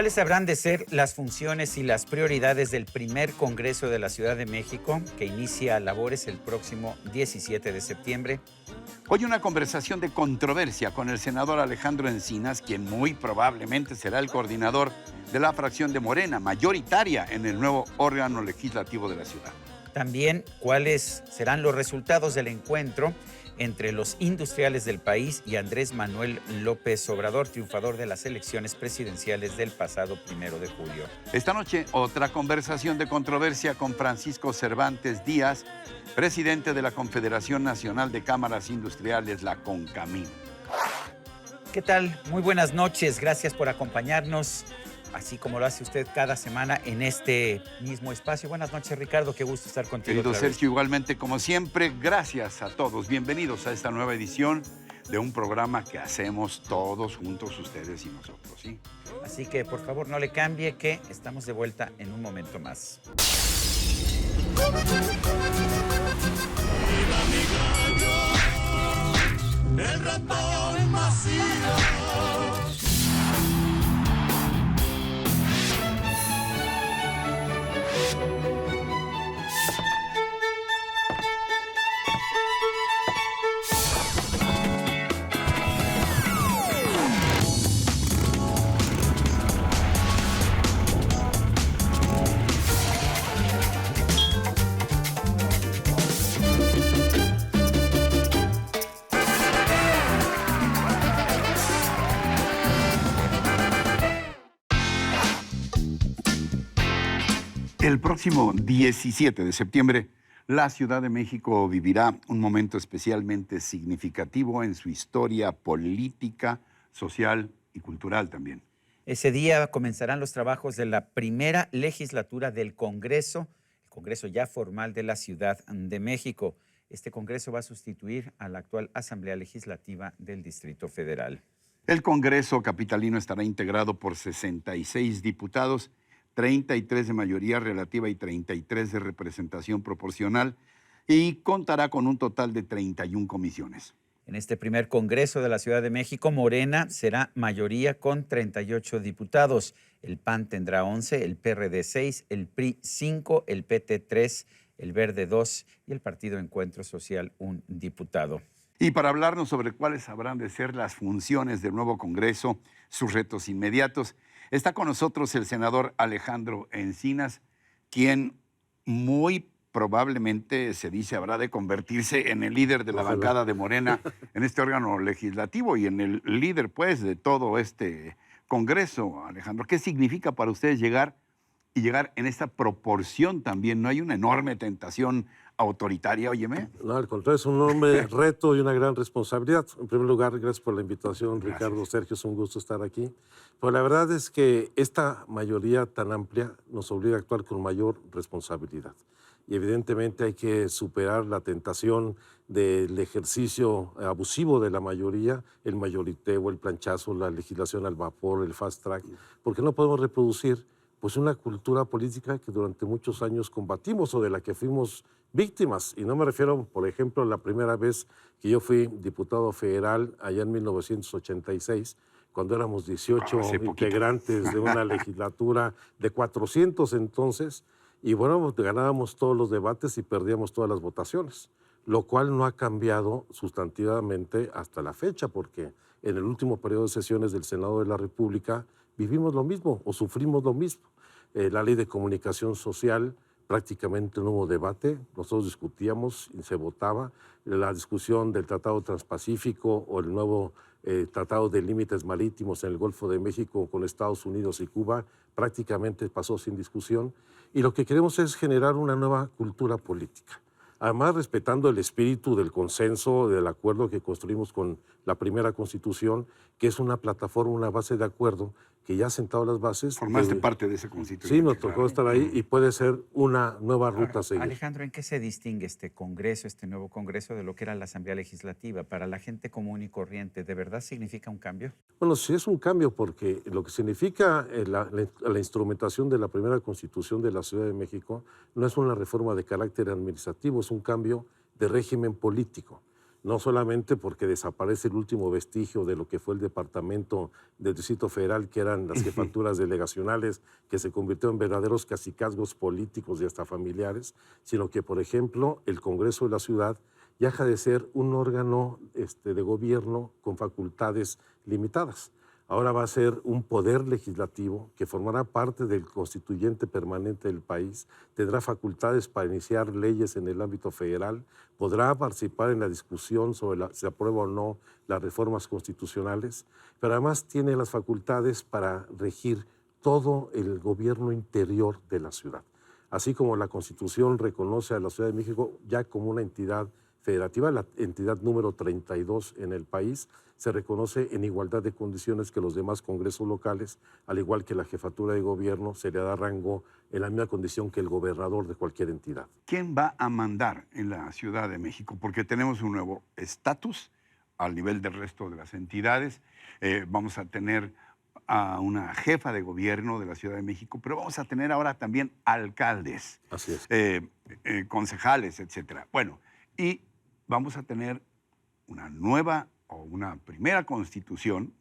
¿Cuáles habrán de ser las funciones y las prioridades del primer Congreso de la Ciudad de México, que inicia labores el próximo 17 de septiembre? Hoy una conversación de controversia con el senador Alejandro Encinas, quien muy probablemente será el coordinador de la fracción de Morena, mayoritaria en el nuevo órgano legislativo de la ciudad. También, ¿cuáles serán los resultados del encuentro entre los industriales del país y Andrés Manuel López Obrador, triunfador de las elecciones presidenciales del pasado 1 de julio? Esta noche, otra conversación de controversia con Francisco Cervantes Díaz, presidente de la Confederación Nacional de Cámaras Industriales, la CONCAMIN. ¿Qué tal? Muy buenas noches, gracias por acompañarnos, así como lo hace usted cada semana en este mismo espacio. Buenas noches, Ricardo, qué gusto estar contigo. Querido Sergio, igualmente como siempre, gracias a todos. Bienvenidos a esta nueva edición de un programa que hacemos todos juntos, ustedes y nosotros, ¿sí? Así que, por favor, no le cambie, que estamos de vuelta en un momento más. El ratón Macías. El próximo 17 de septiembre, la Ciudad de México vivirá un momento especialmente significativo en su historia política, social y cultural también. Ese día comenzarán los trabajos de la primera legislatura del Congreso, el Congreso ya formal de la Ciudad de México. Este Congreso va a sustituir a la actual Asamblea Legislativa del Distrito Federal. El Congreso capitalino estará integrado por 66 diputados, 33 de mayoría relativa y 33 de representación proporcional, y contará con un total de 31 comisiones. En este primer Congreso de la Ciudad de México, Morena será mayoría con 38 diputados. El PAN tendrá 11, el PRD 6, el PRI 5, el PT 3, el Verde 2 y el Partido Encuentro Social 1 diputado. Y para hablarnos sobre cuáles habrán de ser las funciones del nuevo Congreso, sus retos inmediatos, está con nosotros el senador Alejandro Encinas, quien muy probablemente, se dice, habrá de convertirse en el líder de la bancada de Morena en este órgano legislativo y en el líder, pues, de todo este Congreso. Alejandro, ¿qué significa para ustedes llegar en esta proporción también? ¿No hay una enorme tentación autoritaria, óyeme? No, al contrario, es un enorme reto y una gran responsabilidad. En primer lugar, gracias por la invitación, Gracias. Ricardo, Sergio, es un gusto estar aquí. Pero la verdad es que esta mayoría tan amplia nos obliga a actuar con mayor responsabilidad. Y evidentemente hay que superar la tentación del ejercicio abusivo de la mayoría, el mayoriteo, el planchazo, la legislación al vapor, el fast track, porque no podemos reproducir pues una cultura política que durante muchos años combatimos o de la que fuimos víctimas. Y no me refiero, por ejemplo, a la primera vez que yo fui diputado federal allá en 1986, cuando éramos 18 integrantes de una legislatura de 400 entonces, y bueno, ganábamos todos los debates y perdíamos todas las votaciones, lo cual no ha cambiado sustantivamente hasta la fecha, porque en el último periodo de sesiones del Senado de la República vivimos lo mismo o sufrimos lo mismo. La ley de comunicación social, prácticamente no hubo debate, nosotros discutíamos y se votaba. La discusión del Tratado Transpacífico o el nuevo Tratado de Límites Marítimos en el Golfo de México con Estados Unidos y Cuba prácticamente pasó sin discusión. Y lo que queremos es generar una nueva cultura política. Además, respetando el espíritu del consenso, del acuerdo que construimos con la primera Constitución, que es una plataforma, una base de acuerdo, que ya ha sentado las bases. Formaste parte de esa Constitución. Sí, nos tocó estar ahí y puede ser una nueva ruta a seguir. Alejandro, ¿en qué se distingue este Congreso, este nuevo Congreso, de lo que era la Asamblea Legislativa? Para la gente común y corriente, ¿de verdad significa un cambio? Bueno, sí es un cambio porque lo que significa la instrumentación de la primera Constitución de la Ciudad de México no es una reforma de carácter administrativo, es un cambio de régimen político. no solamente porque desaparece el último vestigio de lo que fue el departamento del Distrito Federal, que eran las jefaturas delegacionales, que se convirtió en verdaderos cacicazgos políticos y hasta familiares, sino que, por ejemplo, el Congreso de la Ciudad ya deja de ser un órgano de gobierno con facultades limitadas. Ahora va a ser un poder legislativo que formará parte del constituyente permanente del país, tendrá facultades para iniciar leyes en el ámbito federal, podrá participar en la discusión sobre si aprueba o no las reformas constitucionales, pero además tiene las facultades para regir todo el gobierno interior de la ciudad. Así como la Constitución reconoce a la Ciudad de México ya como una entidad federativa, la entidad número 32 en el país, se reconoce en igualdad de condiciones que los demás congresos locales, al igual que la jefatura de gobierno, se le da rango en la misma condición que el gobernador de cualquier entidad. ¿Quién va a mandar en la Ciudad de México? Porque tenemos un nuevo estatus al nivel del resto de las entidades. Vamos a tener a una jefa de gobierno de la Ciudad de México, pero vamos a tener ahora también alcaldes, Así es. concejales, etcétera. Bueno, y vamos a tener una nueva o una primera constitución.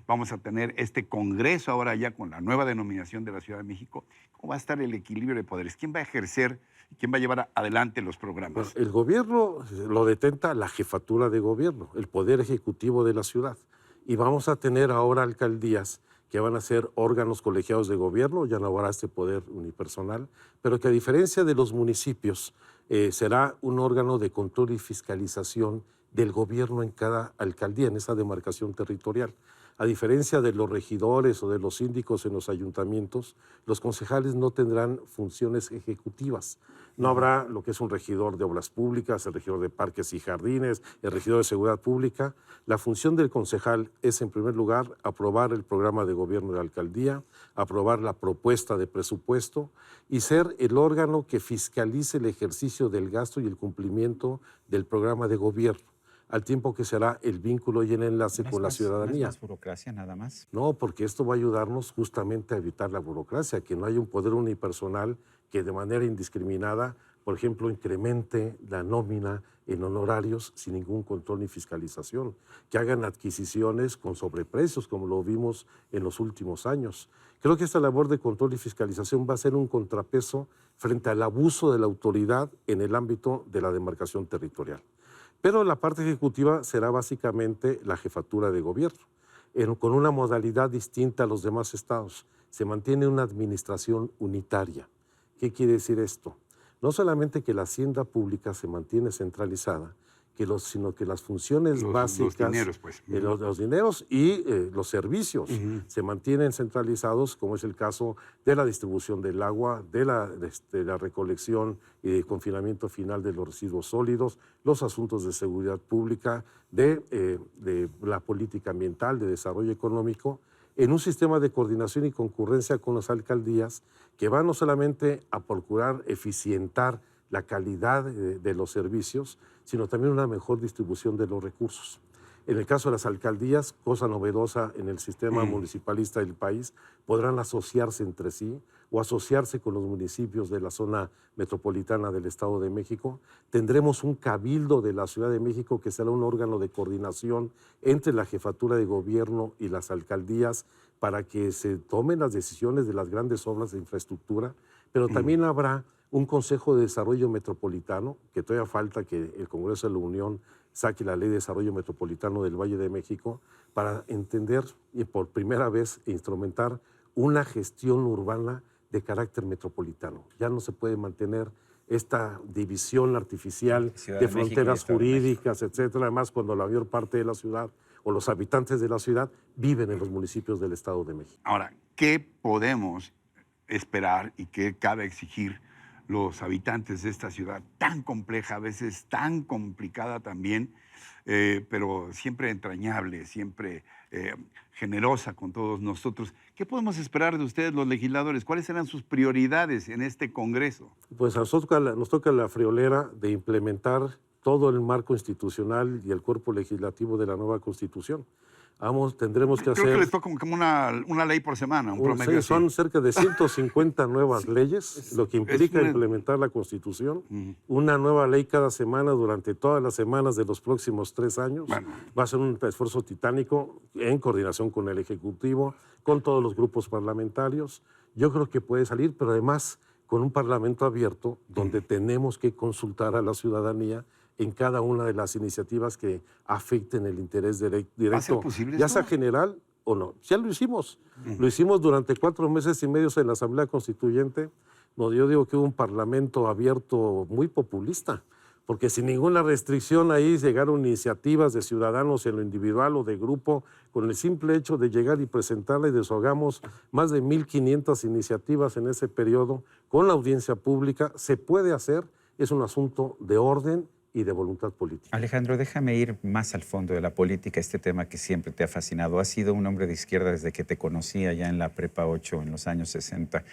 Vamos a tener este Congreso ahora ya con la nueva denominación de la Ciudad de México. ¿Cómo va a estar el equilibrio de poderes? ¿Quién va a ejercer y quién va a llevar adelante los programas? Bueno, el gobierno lo detenta la jefatura de gobierno, el poder ejecutivo de la ciudad. Y vamos a tener ahora alcaldías que van a ser órganos colegiados de gobierno, ya no habrá este poder unipersonal, pero que a diferencia de los municipios, será un órgano de control y fiscalización del gobierno en cada alcaldía, en esa demarcación territorial. A diferencia de los regidores o de los síndicos en los ayuntamientos, los concejales no tendrán funciones ejecutivas. No habrá lo que es un regidor de obras públicas, el regidor de parques y jardines, el regidor de seguridad pública. La función del concejal es, en primer lugar, aprobar el programa de gobierno de la alcaldía, aprobar la propuesta de presupuesto y ser el órgano que fiscalice el ejercicio del gasto y el cumplimiento del programa de gobierno, al tiempo que será el vínculo y el enlace con la ciudadanía. ¿No es más burocracia nada más? No, porque esto va a ayudarnos justamente a evitar la burocracia, que no haya un poder unipersonal que de manera indiscriminada, por ejemplo, incremente la nómina en honorarios sin ningún control ni fiscalización, que hagan adquisiciones con sobreprecios, como lo vimos en los últimos años. Creo que esta labor de control y fiscalización va a ser un contrapeso frente al abuso de la autoridad en el ámbito de la demarcación territorial. Pero la parte ejecutiva será básicamente la jefatura de gobierno, con una modalidad distinta a los demás estados. Se mantiene una administración unitaria. ¿Qué quiere decir esto? No solamente que la hacienda pública se mantiene centralizada, sino que las funciones básicas, los dineros, pues. los dineros y los servicios se mantienen centralizados, como es el caso de la distribución del agua, de la recolección y confinamiento final de los residuos sólidos, los asuntos de seguridad pública, de la política ambiental, de desarrollo económico, en un sistema de coordinación y concurrencia con las alcaldías que va no solamente a procurar eficientar la calidad de los servicios, sino también una mejor distribución de los recursos. En el caso de las alcaldías, cosa novedosa en el sistema municipalista del país, podrán asociarse entre sí o asociarse con los municipios de la zona metropolitana del Estado de México. Tendremos un cabildo de la Ciudad de México que será un órgano de coordinación entre la jefatura de gobierno y las alcaldías para que se tomen las decisiones de las grandes obras de infraestructura, pero también habrá un Consejo de Desarrollo Metropolitano, que todavía falta que el Congreso de la Unión saque la Ley de Desarrollo Metropolitano del Valle de México para entender y por primera vez instrumentar una gestión urbana de carácter metropolitano. Ya no se puede mantener esta división artificial de fronteras jurídicas, etcétera. Además, cuando la mayor parte de la ciudad o los habitantes de la ciudad viven en los municipios del Estado de México. Ahora, ¿qué podemos esperar y qué cabe exigir los habitantes de esta ciudad tan compleja, a veces tan complicada también, pero siempre entrañable, siempre generosa con todos nosotros? ¿Qué podemos esperar de ustedes, los legisladores? ¿Cuáles serán sus prioridades en este Congreso? Pues a nosotros nos toca la friolera de implementar todo el marco institucional y el cuerpo legislativo de la nueva Constitución. tendremos que Creo hacer... que les toca como una ley por semana, un promedio Sí, así. son cerca de 150 nuevas leyes, lo que implica implementar la Constitución. Una nueva ley cada semana durante todas las semanas de los próximos 3 años. Bueno. Va a ser un esfuerzo titánico en coordinación con el Ejecutivo, con todos los grupos parlamentarios. Yo creo que puede salir, pero además con un Parlamento abierto donde tenemos que consultar a la ciudadanía en cada una de las iniciativas que afecten el interés directo, ¿Va a ser posible ya esto? sea general o no. Ya lo hicimos. Lo hicimos durante 4 meses y medio en la Asamblea Constituyente. No, yo digo que hubo un Parlamento abierto muy populista, porque sin ninguna restricción ahí llegaron iniciativas de ciudadanos en lo individual o de grupo, con el simple hecho de llegar y presentarla, y desahogamos más de 1,500 iniciativas en ese periodo con la audiencia pública. Se puede hacer, es un asunto de orden y de voluntad política. Alejandro, déjame ir más al fondo de la política, este tema que siempre te ha fascinado. Has sido un hombre de izquierda desde que te conocí allá en la Prepa 8 en los años 60.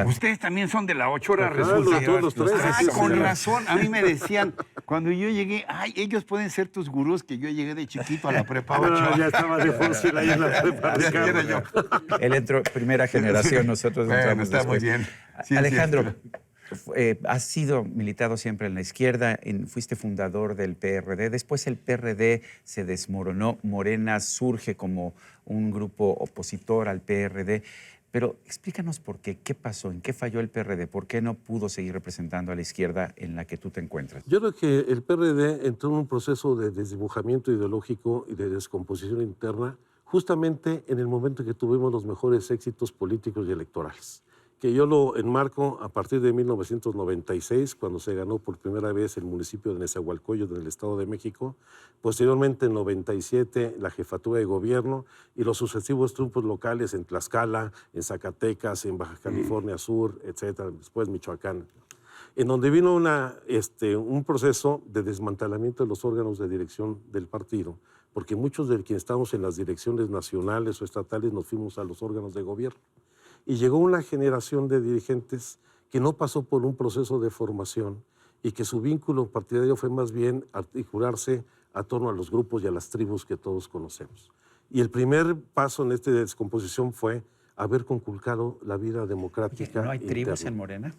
Ustedes también son de la 8 horas, Ajá, resulta. todos los tres. Ay, Sí, sí, con sí. razón. A mí me decían, cuando yo llegué, ay, ellos pueden ser tus gurús, que yo llegué de chiquito a la Prepa 8. Ya estaba de fósil ahí en la prepa. Así era Ricardo. yo. Él entró primera generación, nosotros Bueno, entramos está muy después. bien. Sí, es Alejandro, cierto. has sido militado siempre en la izquierda, fuiste fundador del PRD, después el PRD se desmoronó, Morena surge como un grupo opositor al PRD, pero explícanos por qué pasó, en qué falló el PRD, por qué no pudo seguir representando a la izquierda en la que tú te encuentras. Yo creo que el PRD entró en un proceso de desdibujamiento ideológico y de descomposición interna justamente en el momento en que tuvimos los mejores éxitos políticos y electorales, que yo lo enmarco a partir de 1996, cuando se ganó por primera vez el municipio de Nezahualcóyotl en el Estado de México, posteriormente en 97 la jefatura de gobierno y los sucesivos triunfos locales en Tlaxcala, en Zacatecas, en Baja California Sur, etcétera, después Michoacán, en donde vino un proceso de desmantelamiento de los órganos de dirección del partido, porque muchos de quienes estábamos en las direcciones nacionales o estatales nos fuimos a los órganos de gobierno. Y llegó una generación de dirigentes que no pasó por un proceso de formación y que su vínculo partidario fue más bien articularse a torno a los grupos y a las tribus que todos conocemos. Y el primer paso en esta descomposición fue haber conculcado la vida democrática. Oye, ¿no hay tribus interna. en Morena?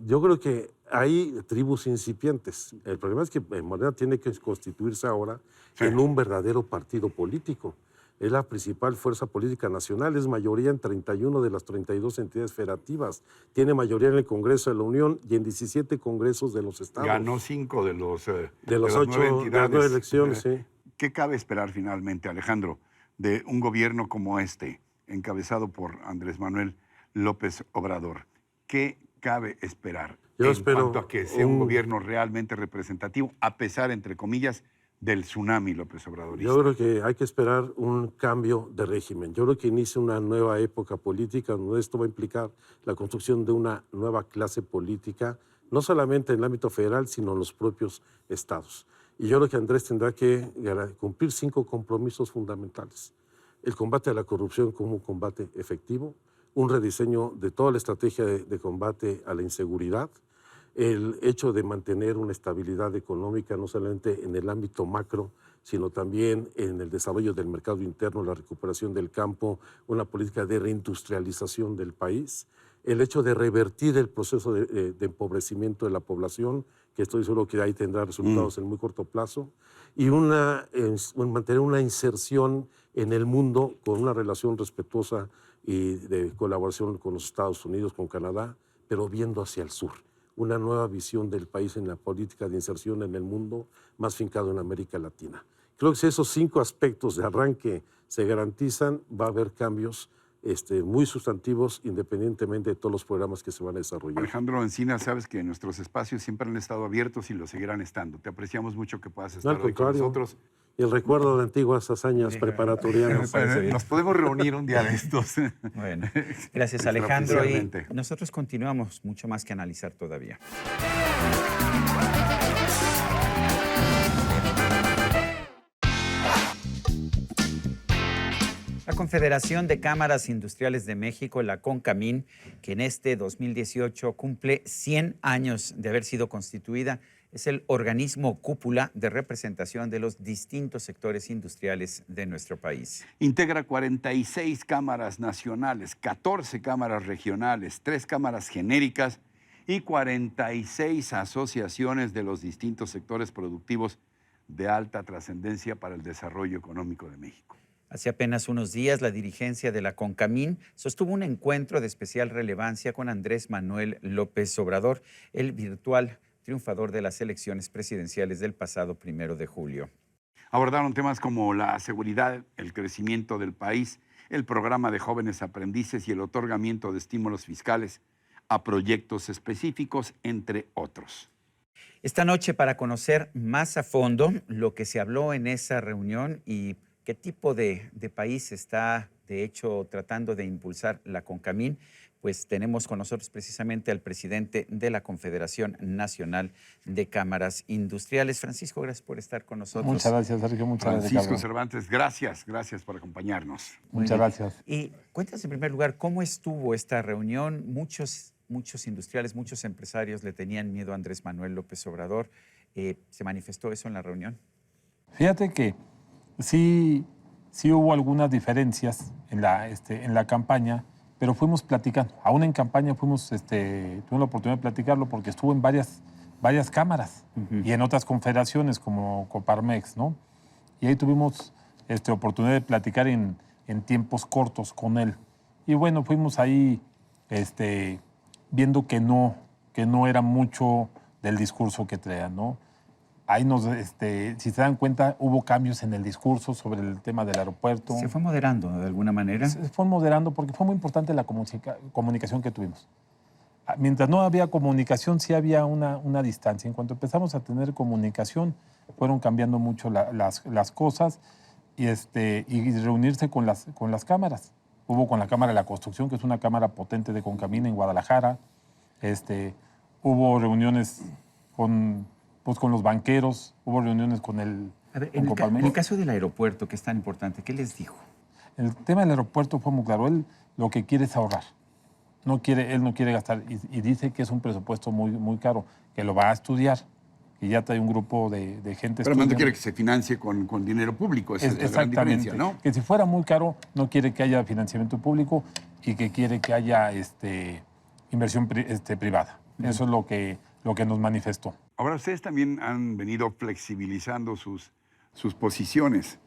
Yo creo que hay tribus incipientes. El problema es que Morena tiene que constituirse ahora en un verdadero partido político. Es la principal fuerza política nacional, es mayoría en 31 de las 32 entidades federativas, tiene mayoría en el Congreso de la Unión y en 17 congresos de los estados. Ganó 5 de los de las 8 9 de las 9 elecciones, sí. ¿Qué cabe esperar finalmente, Alejandro, de un gobierno como este, encabezado por Andrés Manuel López Obrador? ¿Qué cabe esperar Yo en espero cuanto a que sea un gobierno realmente representativo, a pesar, entre comillas, del tsunami López Obradorista? Yo creo que hay que esperar un cambio de régimen. Yo creo que inicia una nueva época política donde esto va a implicar la construcción de una nueva clase política, no solamente en el ámbito federal, sino en los propios estados. Y yo creo que Andrés tendrá que cumplir 5 compromisos fundamentales. El combate a la corrupción como un combate efectivo, un rediseño de toda la estrategia de combate a la inseguridad, el hecho de mantener una estabilidad económica no solamente en el ámbito macro, sino también en el desarrollo del mercado interno, la recuperación del campo, una política de reindustrialización del país, el hecho de revertir el proceso de empobrecimiento de la población, que estoy seguro que ahí tendrá resultados en muy corto plazo, y mantener una inserción en el mundo con una relación respetuosa y de colaboración con los Estados Unidos, con Canadá, pero viendo hacia el sur. Una nueva visión del país en la política de inserción en el mundo, más fincado en América Latina. Creo que si esos 5 aspectos de arranque se garantizan, va a haber cambios muy sustantivos, independientemente de todos los programas que se van a desarrollar. Alejandro Encinas, sabes que nuestros espacios siempre han estado abiertos y lo seguirán estando. Te apreciamos mucho que puedas estar hoy con nosotros. Y el recuerdo de antiguas hazañas preparatorianas. Nos podemos reunir un día de estos. Bueno, gracias Alejandro. Y Extraoficialmente. nosotros continuamos mucho más que analizar todavía. La Confederación de Cámaras Industriales de México, la CONCAMIN, que en este 2018 cumple 100 años de haber sido constituida, Es el organismo cúpula de representación de los distintos sectores industriales de nuestro país. Integra 46 cámaras nacionales, 14 cámaras regionales, 3 cámaras genéricas y 46 asociaciones de los distintos sectores productivos de alta trascendencia para el desarrollo económico de México. Hace apenas unos días, la dirigencia de la CONCAMIN sostuvo un encuentro de especial relevancia con Andrés Manuel López Obrador, el virtual triunfador de las elecciones presidenciales del pasado 1 de julio. Abordaron temas como la seguridad, el crecimiento del país, el programa de jóvenes aprendices y el otorgamiento de estímulos fiscales a proyectos específicos, entre otros. Esta noche, para conocer más a fondo lo que se habló en esa reunión y qué tipo de país está, de hecho, tratando de impulsar la CONCAMIN, pues tenemos con nosotros precisamente al presidente de la Confederación Nacional de Cámaras Industriales. Francisco, gracias por estar con nosotros. Muchas gracias, Sergio. Muchas gracias, Francisco Carlos. Cervantes, gracias por acompañarnos. Muchas gracias. Y cuéntanos en primer lugar, ¿cómo estuvo esta reunión? Muchos industriales, muchos empresarios le tenían miedo a Andrés Manuel López Obrador. ¿Se manifestó eso en la reunión? Fíjate que sí hubo algunas diferencias en la campaña, pero fuimos platicando. Aún en campaña tuvimos la oportunidad de platicarlo porque estuvo en varias cámaras y en otras confederaciones como Coparmex, ¿no? Y ahí tuvimos oportunidad de platicar en tiempos cortos con él. Y bueno, fuimos ahí viendo que no era mucho del discurso que traía, ¿no? Ahí si se dan cuenta, hubo cambios en el discurso sobre el tema del aeropuerto. ¿Se fue moderando de alguna manera? Se fue moderando porque fue muy importante la comunicación que tuvimos. Mientras no había comunicación, sí había una distancia. En cuanto empezamos a tener comunicación, fueron cambiando mucho las cosas y reunirse con las cámaras. Hubo con la Cámara de la Construcción, que es una cámara potente de CONCAMIN en Guadalajara. Hubo reuniones con los banqueros, hubo reuniones con el en el caso del aeropuerto, que es tan importante, ¿qué les dijo? El tema del aeropuerto fue muy claro. Él lo que quiere es ahorrar. Él no quiere gastar y dice que es un presupuesto muy, muy caro, que lo va a estudiar, que ya trae un grupo de gente Pero no estudiando. quiere que se financie con dinero público, esa es la gran Exactamente. diferencia, ¿no? Que si fuera muy caro, no quiere que haya financiamiento público y que quiere que haya inversión privada. Eso es lo que nos manifestó. Ahora, ustedes también han venido flexibilizando sus posiciones,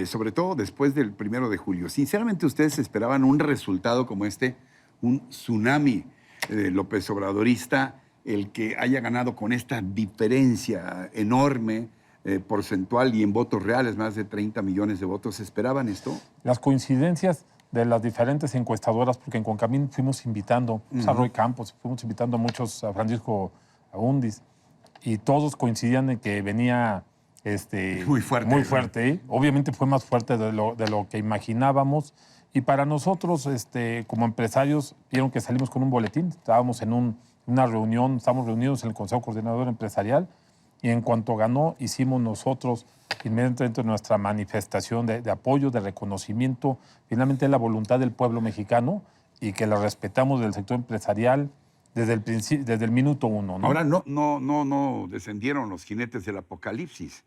sobre todo después del 1 de julio. Sinceramente, ¿ustedes esperaban un resultado como un tsunami López Obradorista, el que haya ganado con esta diferencia enorme porcentual y en votos reales, más de 30 millones de votos? ¿Esperaban esto? Las coincidencias de las diferentes encuestadoras, porque en CONCAMIN fuimos invitando a Roy Campos, fuimos invitando a muchos, a Francisco Abundis, y todos coincidían en que venía muy fuerte. Muy fuerte. ¿Eh? Obviamente fue más fuerte de lo que imaginábamos. Y para nosotros, como empresarios, vieron que salimos con un boletín. Estábamos en una reunión, estábamos reunidos en el Consejo Coordinador Empresarial, y en cuanto ganó, hicimos nosotros inmediatamente nuestra manifestación de apoyo, de reconocimiento, finalmente la voluntad del pueblo mexicano y que la respetamos del sector empresarial desde el minuto uno, ¿no? Ahora no descendieron los jinetes del apocalipsis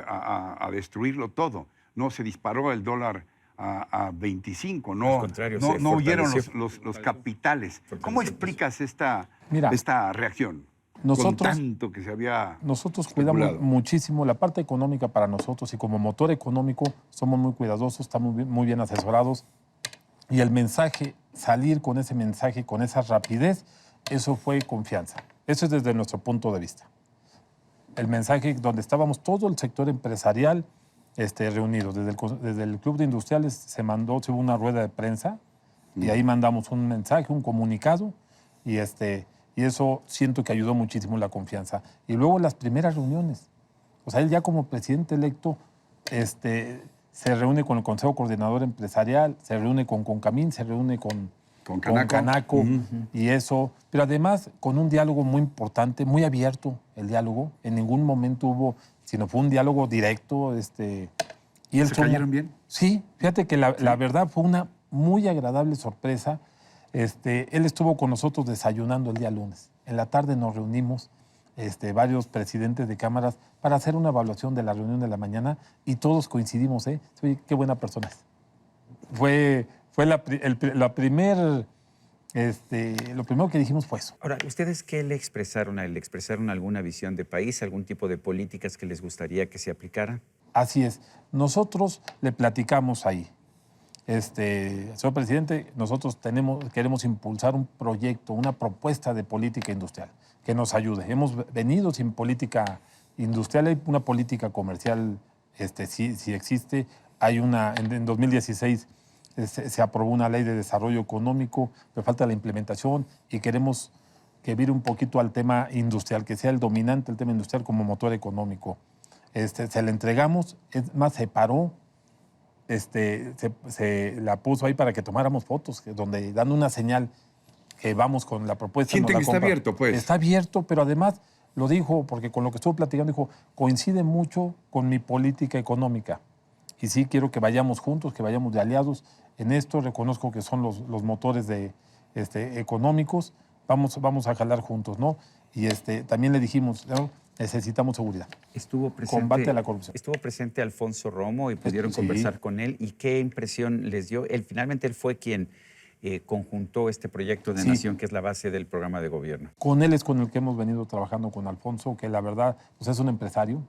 a destruirlo todo. No se disparó el dólar a 25, no, Al contrario, no huyeron fortaleció. los capitales. ¿Cómo explicas esta reacción? Nosotros, con tanto que se había nosotros especulado. cuidamos muchísimo la parte económica para nosotros y como motor económico somos muy cuidadosos, estamos muy bien asesorados y el mensaje, salir con ese mensaje, con esa rapidez, eso fue confianza. Eso es desde nuestro punto de vista. El mensaje donde estábamos todo el sector empresarial reunidos, desde el Club de Industriales se hubo una rueda de prensa y ahí mandamos un mensaje, un comunicado y eso siento que ayudó muchísimo la confianza. Y luego las primeras reuniones. O sea, él ya como presidente electo se reúne con el Consejo Coordinador Empresarial, se reúne con CONCAMIN, se reúne con Canaco. Y eso. Pero además con un diálogo muy importante, muy abierto el diálogo. En ningún momento hubo, sino fue un diálogo directo. Y él ¿Se cayeron bien? Sí, fíjate que la verdad fue una muy agradable sorpresa. Él estuvo con nosotros desayunando el día lunes. En la tarde nos reunimos varios presidentes de cámaras para hacer una evaluación de la reunión de la mañana y todos coincidimos, oye, qué buena persona es. Fue lo primero que dijimos fue eso. Ahora, ¿ustedes qué le expresaron a él? ¿Le expresaron alguna visión de país, algún tipo de políticas que les gustaría que se aplicaran? Así es. Nosotros le platicamos ahí. Señor presidente, nosotros queremos impulsar un proyecto, una propuesta de política industrial que nos ayude. Hemos venido sin política industrial, hay una política comercial, sí existe. Hay en 2016 se aprobó una ley de desarrollo económico, pero falta la implementación y queremos que vire un poquito al tema industrial, que sea el dominante el tema industrial como motor económico. Se le entregamos, es más, se paró. Se la puso ahí para que tomáramos fotos, donde dando una señal que vamos con la propuesta. Sienten que está abierto, pues. Está abierto, pero además lo dijo, porque con lo que estuvo platicando, dijo, coincide mucho con mi política económica. Y sí quiero que vayamos juntos, que vayamos de aliados en esto. Reconozco que son los motores económicos. Vamos a jalar juntos, ¿no? Y también le dijimos, ¿no? Necesitamos seguridad. Combate a la corrupción. Estuvo presente Alfonso Romo y pudieron conversar con él. ¿Y qué impresión les dio? Finalmente él fue quien conjuntó este proyecto de nación, que es la base del programa de gobierno. Con él es con el que hemos venido trabajando con Alfonso, que la verdad pues es un empresario.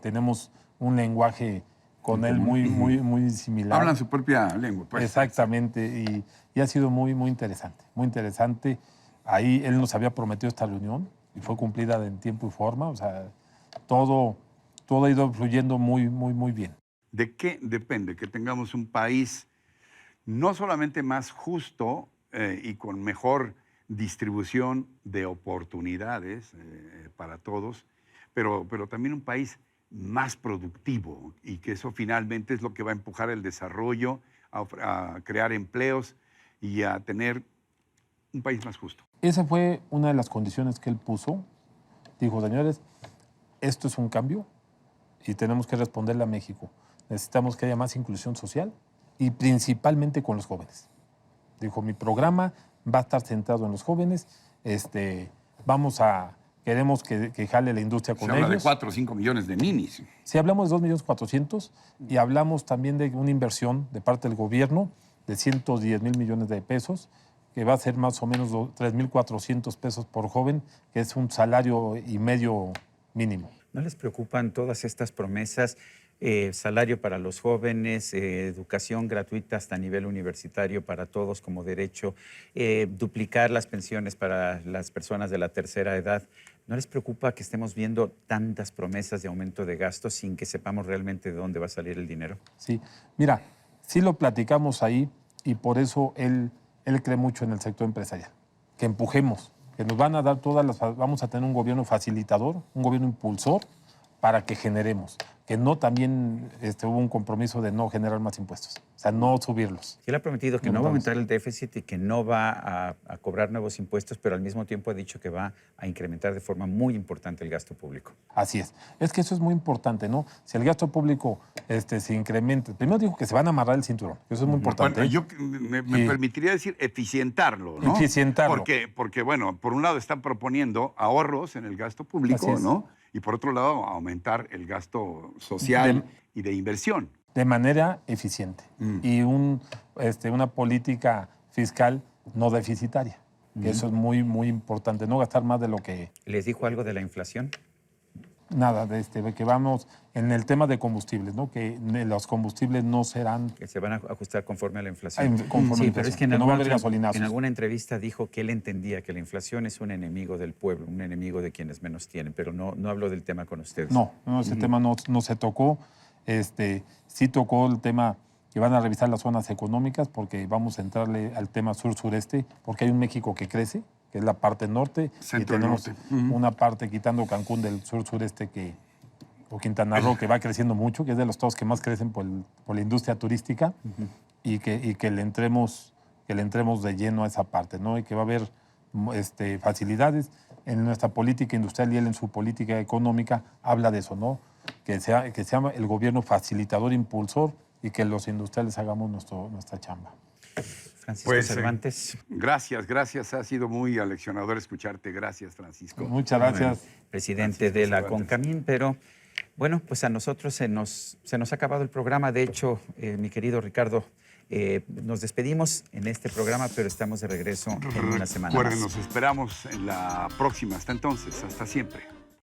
Tenemos un lenguaje con él muy similar. Hablan su propia lengua, pues. Exactamente, y ha sido muy interesante, muy interesante. Ahí él nos había prometido esta reunión y fue cumplida en tiempo y forma. O sea, todo ha ido fluyendo muy bien. ¿De qué depende que tengamos un país no solamente más justo y con mejor distribución de oportunidades para todos, pero también un país más productivo, y que eso finalmente es lo que va a empujar el desarrollo, a crear empleos y a tener un país más justo? Esa fue una de las condiciones que él puso. Dijo, señores, esto es un cambio y tenemos que responderle a México. Necesitamos que haya más inclusión social y principalmente con los jóvenes. Dijo, mi programa va a estar centrado en los jóvenes. Queremos que jale la industria con ellos. Se habla de 4 o 5 millones de ninis. Sí, hablamos de 2.400.000 y hablamos también de una inversión de parte del gobierno de 110,000 millones de pesos, que va a ser más o menos 3.400 pesos por joven, que es un salario y medio mínimo. ¿No les preocupan todas estas promesas? Salario para los jóvenes, educación gratuita hasta nivel universitario para todos como derecho, duplicar las pensiones para las personas de la tercera edad. ¿No les preocupa que estemos viendo tantas promesas de aumento de gastos sin que sepamos realmente de dónde va a salir el dinero? Sí, mira, sí lo platicamos ahí y por eso él cree mucho en el sector empresarial. Que empujemos, que nos van a dar vamos a tener un gobierno facilitador, un gobierno impulsor para que generemos. Que no también hubo un compromiso de no generar más impuestos, o sea, no subirlos. Él ha prometido que no va a aumentar el déficit y que no va a cobrar nuevos impuestos, pero al mismo tiempo ha dicho que va a incrementar de forma muy importante el gasto público. Así es. Es que eso es muy importante, ¿no? Si el gasto público se incrementa, primero dijo que se van a amarrar el cinturón, eso es muy importante. Bueno, yo me permitiría decir eficientarlo, ¿no? Eficientarlo. Porque, bueno, por un lado están proponiendo ahorros en el gasto público, ¿no? Y por otro lado, aumentar el gasto social y de inversión. De manera eficiente. Y una política fiscal no deficitaria. Que eso es muy importante. No gastar más de lo que... ¿Les dijo algo de la inflación? Nada, de que vamos en el tema de combustibles, ¿no? Que los combustibles no serán... Que se van a ajustar conforme a la inflación. Sí, pero es que no va a haber gasolinazos. En alguna entrevista dijo que él entendía que la inflación es un enemigo del pueblo, un enemigo de quienes menos tienen, pero no habló del tema con ustedes. No, ese tema no se tocó. Sí tocó el tema que van a revisar las zonas económicas porque vamos a entrarle al tema sur-sureste, porque hay un México que crece, que es la parte norte, y tenemos una parte quitando Cancún del sur-sureste o Quintana Roo, que va creciendo mucho, que es de los estados que más crecen por la industria turística, y que le entremos de lleno a esa parte, ¿no? Y que va a haber facilidades en nuestra política industrial y él en su política económica habla de eso, ¿no? Que sea el gobierno facilitador, impulsor y que los industriales hagamos nuestra chamba. Francisco Pues, Cervantes. Gracias. Ha sido muy aleccionador escucharte. Gracias, Francisco. Muchas gracias. Presidente Francisco de la Cervantes. CONCAMIN, pero bueno, pues a nosotros se nos ha acabado el programa. De hecho, mi querido Ricardo, nos despedimos en este programa, pero estamos de regreso en una semana más. Recuerden, nos esperamos en la próxima. Hasta entonces, hasta siempre.